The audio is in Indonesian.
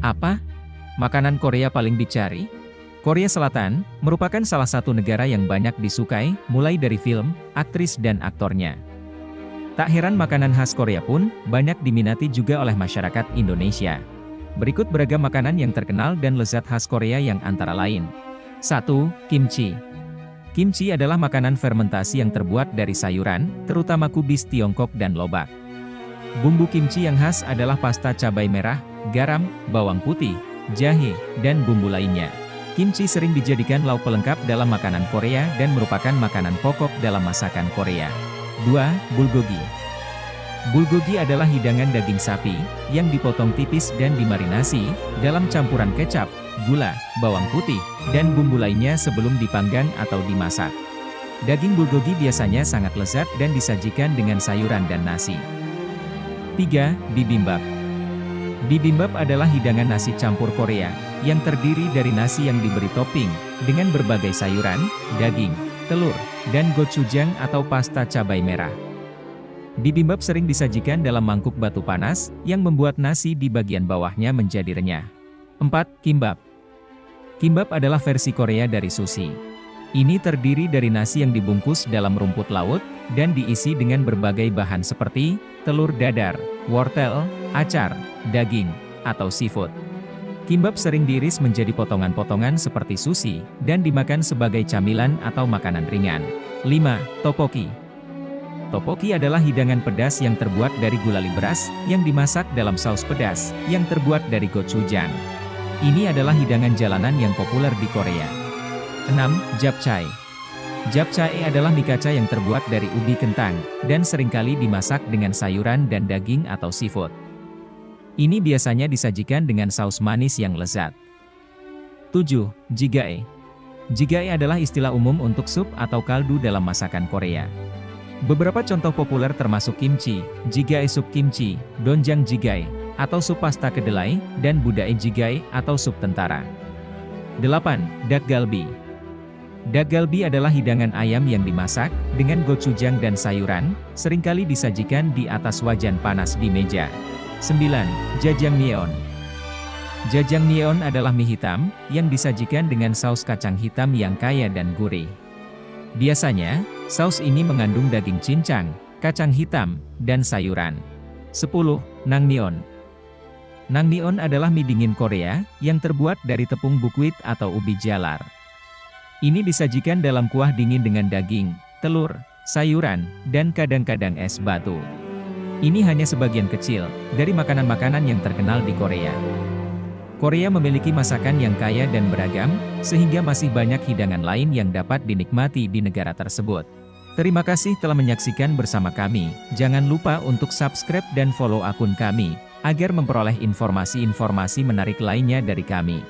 Apa? Makanan Korea paling dicari? Korea Selatan merupakan salah satu negara yang banyak disukai, mulai dari film, aktris dan aktornya. Tak heran makanan khas Korea pun banyak diminati juga oleh masyarakat Indonesia. Berikut beragam makanan yang terkenal dan lezat khas Korea yang antara lain. 1. Kimchi. Kimchi adalah makanan fermentasi yang terbuat dari sayuran, terutama kubis Tiongkok dan lobak. Bumbu kimchi yang khas adalah pasta cabai merah, garam, bawang putih, jahe, dan bumbu lainnya. Kimchi sering dijadikan lauk pelengkap dalam makanan Korea dan merupakan makanan pokok dalam masakan Korea. 2. Bulgogi. Bulgogi adalah hidangan daging sapi, yang dipotong tipis dan dimarinasi, dalam campuran kecap, gula, bawang putih, dan bumbu lainnya sebelum dipanggang atau dimasak. Daging bulgogi biasanya sangat lezat dan disajikan dengan sayuran dan nasi. 3. Bibimbap. Bibimbap adalah hidangan nasi campur Korea, yang terdiri dari nasi yang diberi topping, dengan berbagai sayuran, daging, telur, dan gochujang atau pasta cabai merah. Bibimbap sering disajikan dalam mangkuk batu panas, yang membuat nasi di bagian bawahnya menjadi renyah. 4. Kimbap. Kimbap adalah versi Korea dari sushi. Ini terdiri dari nasi yang dibungkus dalam rumput laut, dan diisi dengan berbagai bahan seperti telur dadar, wortel, acar, daging, atau seafood. Kimbap sering diiris menjadi potongan-potongan seperti sushi, dan dimakan sebagai camilan atau makanan ringan. 5. Tteokbokki. Tteokbokki adalah hidangan pedas yang terbuat dari gulali beras, yang dimasak dalam saus pedas, yang terbuat dari gochujang. Ini adalah hidangan jalanan yang populer di Korea. 6. Japchae. Japchae adalah mie kaca yang terbuat dari ubi kentang, dan seringkali dimasak dengan sayuran dan daging atau seafood. Ini biasanya disajikan dengan saus manis yang lezat. 7. Jjigae. Jjigae adalah istilah umum untuk sup atau kaldu dalam masakan Korea. Beberapa contoh populer termasuk kimchi, jjigae sup kimchi, doenjang jjigae, atau sup pasta kedelai, dan budae jjigae atau sup tentara. 8. Dak galbi. Dak galbi adalah hidangan ayam yang dimasak, dengan gochujang dan sayuran, seringkali disajikan di atas wajan panas di meja. 9. Jajangmyeon. Jajangmyeon adalah mie hitam, yang disajikan dengan saus kacang hitam yang kaya dan gurih. Biasanya, saus ini mengandung daging cincang, kacang hitam, dan sayuran. 10. Naengmyeon. Naengmyeon adalah mie dingin Korea, yang terbuat dari tepung bukwit atau ubi jalar. Ini disajikan dalam kuah dingin dengan daging, telur, sayuran, dan kadang-kadang es batu. Ini hanya sebagian kecil dari makanan-makanan yang terkenal di Korea. Korea memiliki masakan yang kaya dan beragam, sehingga masih banyak hidangan lain yang dapat dinikmati di negara tersebut. Terima kasih telah menyaksikan bersama kami. Jangan lupa untuk subscribe dan follow akun kami, agar memperoleh informasi-informasi menarik lainnya dari kami.